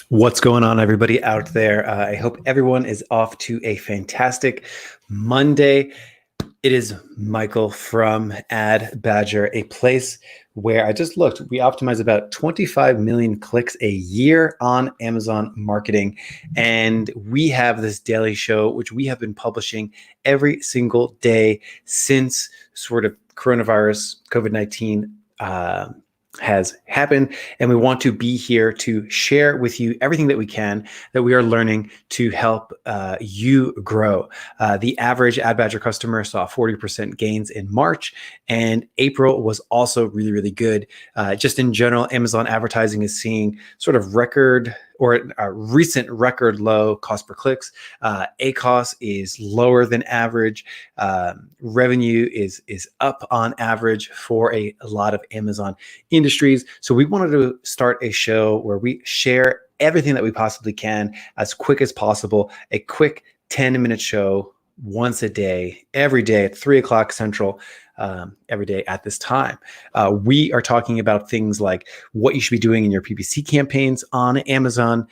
What's going on, everybody out there? I hope everyone is off to a fantastic Monday. It is Michael from Ad Badger, a place where I just looked. We optimize about 25 million clicks a year on Amazon marketing. And we have this daily show, which we have been publishing every single day since sort of coronavirus, COVID-19 has happened, and we want to be here to share with you everything that we can that we are learning to help you grow. The average Ad Badger customer saw 40% gains in March, and April was also really, really good. Just in general, Amazon advertising is seeing sort of record or a recent record low cost per clicks. ACOS is lower than average. Revenue is up on average for a lot of Amazon industries. So we wanted to start a show where we share everything that we possibly can as quick as possible, a quick 10-minute show once a day, every day at 3 o'clock Central, every day at this time. We are talking about things like what you should be doing in your PPC campaigns on Amazon,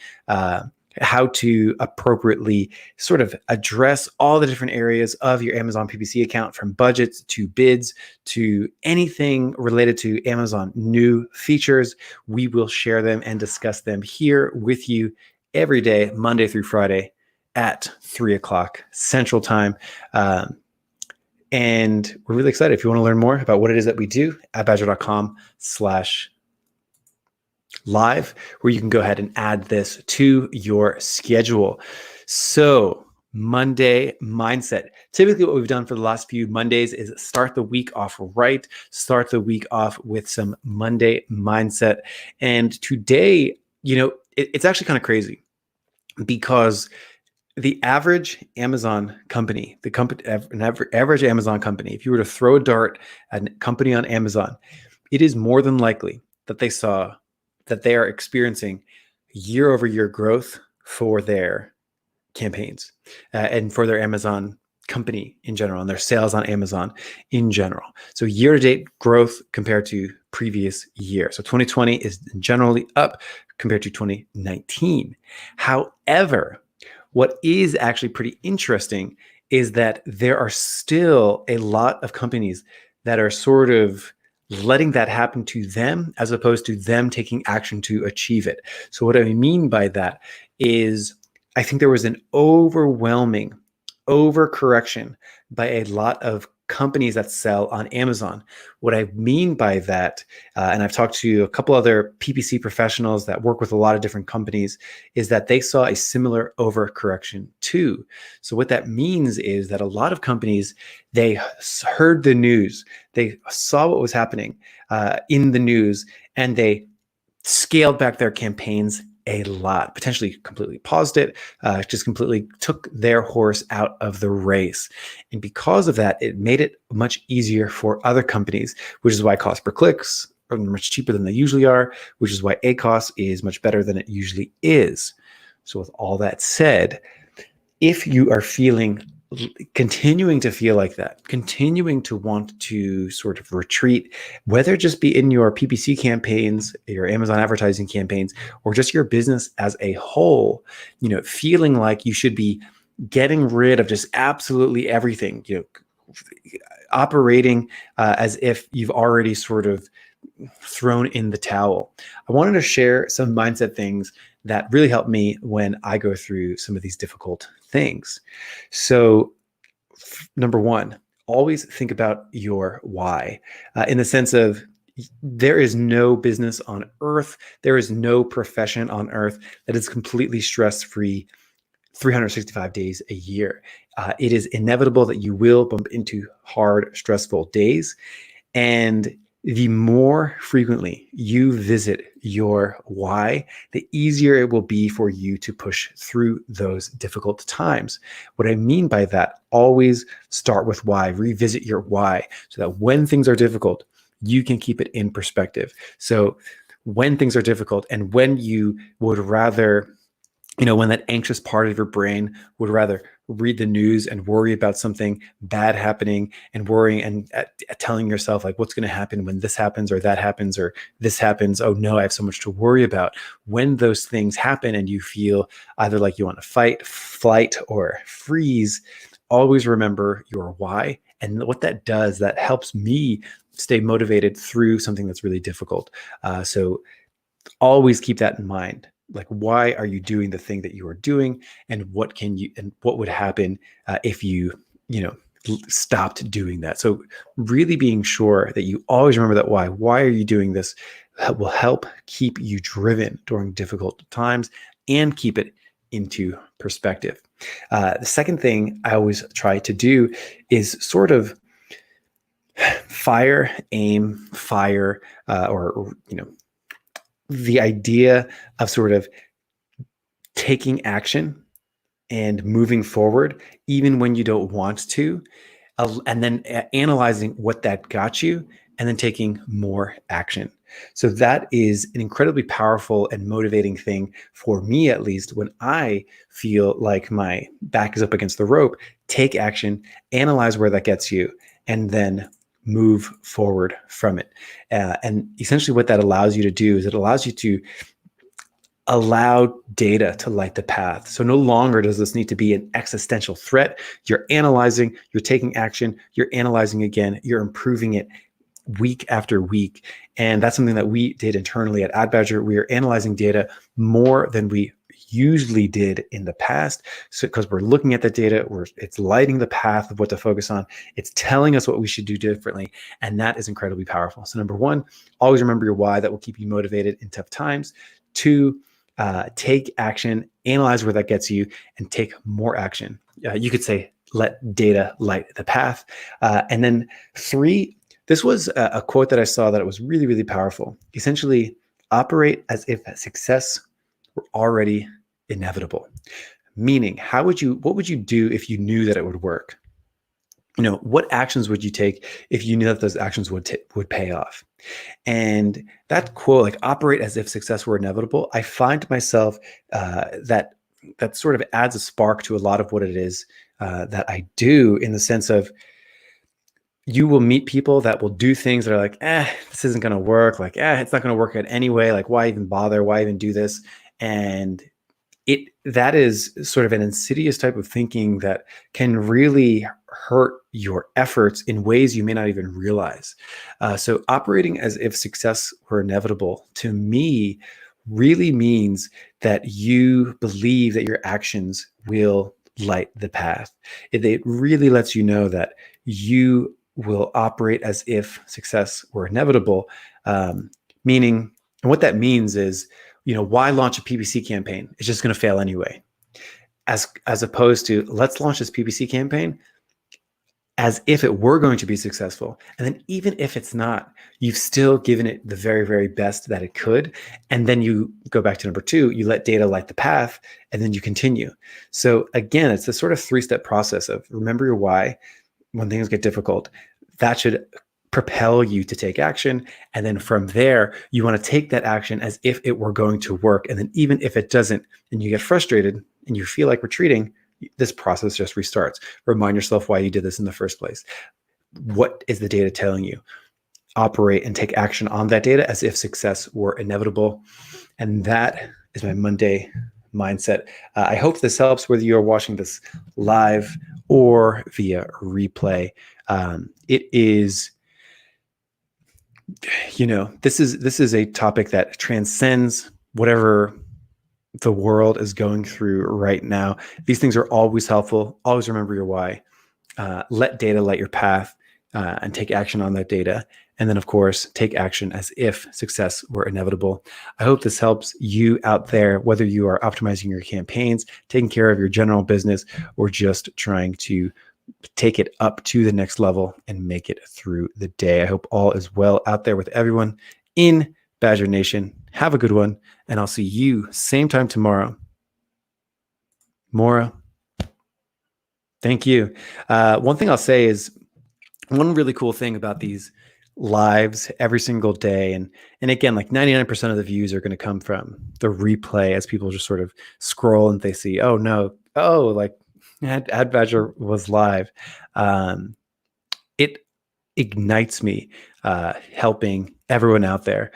how to appropriately sort of address all the different areas of your Amazon PPC account, from budgets to bids to anything related to Amazon new features. We will share them and discuss them here with you every day, Monday through Friday at 3 o'clock Central Time. And we're really excited. If you want to learn more about what it is that we do, adbadger.com/live, where you can go ahead and add this to your schedule. So Monday mindset. Typically what we've done for the last few Mondays is start the week off right, start the week off with some Monday mindset. And today, it's actually kind of crazy because the average Amazon company, average Amazon company, if you were to throw a dart at a company on Amazon, it is more than likely that they are experiencing year-over-year growth for their campaigns and for their Amazon company in general and their sales on Amazon in general. So year-to-date growth compared to previous year. So 2020 is generally up compared to 2019. However, what is actually pretty interesting is that there are still a lot of companies that are sort of letting that happen to them as opposed to them taking action to achieve it. So what I mean by that is I think there was an overwhelming overcorrection by a lot of companies that sell on Amazon. What I mean by that, and I've talked to a couple other PPC professionals that work with a lot of different companies, is that they saw a similar overcorrection too. So what that means is that a lot of companies, they heard the news, they saw what was happening in the news, and they scaled back their campaigns a lot, potentially completely paused it, just completely took their horse out of the race. And because of that, it made it much easier for other companies, which is why cost per clicks are much cheaper than they usually are, which is why ACOS is much better than it usually is. So with all that said, if you are continuing to feel like that, continuing to want to sort of retreat, whether it just be in your PPC campaigns, your Amazon advertising campaigns, or just your business as a whole, feeling like you should be getting rid of just absolutely everything, operating as if you've already sort of thrown in the towel. I wanted to share some mindset things that really help me when I go through some of these difficult things. So number one, always think about your why, in the sense of there is no business on earth, there is no profession on earth that is completely stress-free 365 days a year. It is inevitable that you will bump into hard, stressful days. And the more frequently you visit your why, the easier it will be for you to push through those difficult times. What I mean by that, always start with why, revisit your why, so that when things are difficult, you can keep it in perspective. So when things are difficult and when you would rather, when that anxious part of your brain would rather read the news and worry about something bad happening and worrying and telling yourself like, what's going to happen when this happens or that happens or this happens? Oh no, I have so much to worry about. When those things happen and you feel either like you want to fight, flight, or freeze, always remember your why. And what that does, that helps me stay motivated through something that's really difficult. So always keep that in mind. Like, why are you doing the thing that you are doing, and what would happen if you stopped doing that? So really being sure that you always remember that why. Why are you doing this? That will help keep you driven during difficult times and keep it into perspective. The second thing I always try to do is sort of fire, aim, fire, or the idea of sort of taking action and moving forward, even when you don't want to, and then analyzing what that got you, and then taking more action. So that is an incredibly powerful and motivating thing for me, at least when I feel like my back is up against the rope. Take action, analyze where that gets you, and then move forward from it. And essentially what that allows you to do is it allows you to allow data to light the path. So no longer does this need to be an existential threat. You're analyzing, you're taking action, you're analyzing again, you're improving it week after week. And that's something that we did internally at AdBadger. We are analyzing data more than we usually did in the past. So because we're looking at the data, it's lighting the path of what to focus on. It's telling us what we should do differently. And that is incredibly powerful. So number one, always remember your why. That will keep you motivated in tough times. Two, take action, analyze where that gets you, and take more action. You could say, let data light the path. And then three, this was a quote that I saw that it was really, really powerful. Essentially, operate as if success were already inevitable. Meaning, what would you do if you knew that it would work? What actions would you take if you knew that those actions would pay off? And that quote, like, operate as if success were inevitable, I find myself that sort of adds a spark to a lot of what it is that I do, in the sense of, you will meet people that will do things that are like, this isn't going to work. Like, it's not going to work out anyway. Like, why even bother? Why even do this? And that is sort of an insidious type of thinking that can really hurt your efforts in ways you may not even realize. So operating as if success were inevitable, to me, really means that you believe that your actions will light the path. It really lets you know that you will operate as if success were inevitable. Meaning, and what that means is, why launch a PPC campaign? It's just going to fail anyway. As opposed to, let's launch this PPC campaign as if it were going to be successful. And then even if it's not, you've still given it the very, very best that it could. And then you go back to number two, you let data light the path, and then you continue. So again, it's this sort of three-step process of remember your why when things get difficult. That should propel you to take action. And then from there, you want to take that action as if it were going to work. And then even if it doesn't, and you get frustrated and you feel like retreating, this process just restarts. Remind yourself why you did this in the first place. What is the data telling you? Operate and take action on that data as if success were inevitable. And that is my Monday mindset. I hope this helps, whether you're watching this live or via replay. It is, this is a topic that transcends whatever the world is going through right now. These things are always helpful. Always remember your why. Let data light your path, and take action on that data. And then, of course, take action as if success were inevitable. I hope this helps you out there, whether you are optimizing your campaigns, taking care of your general business, or just trying to take it up to the next level and make it through the day. I hope all is well out there with everyone in Badger Nation. Have a good one, and I'll see you same time tomorrow. Maura, thank you. One thing I'll say is, one really cool thing about these lives every single day, and again, like 99% of the views are going to come from the replay, as people just sort of scroll and they see, oh no, like Ad Badger was live. It ignites me helping everyone out there.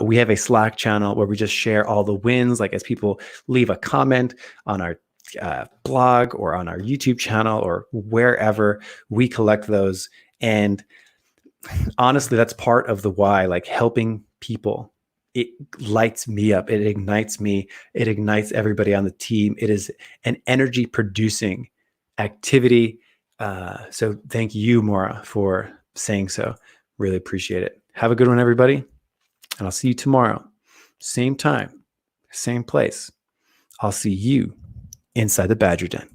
We have a Slack channel where we just share all the wins, like as people leave a comment on our blog or on our YouTube channel or wherever, we collect those. And honestly, that's part of the why, like helping people. It lights me up. It ignites me. It ignites everybody on the team. It is an energy producing activity. So thank you, Maura, for saying so. Really appreciate it. Have a good one, everybody. And I'll see you tomorrow. Same time, same place. I'll see you inside the Badger Den.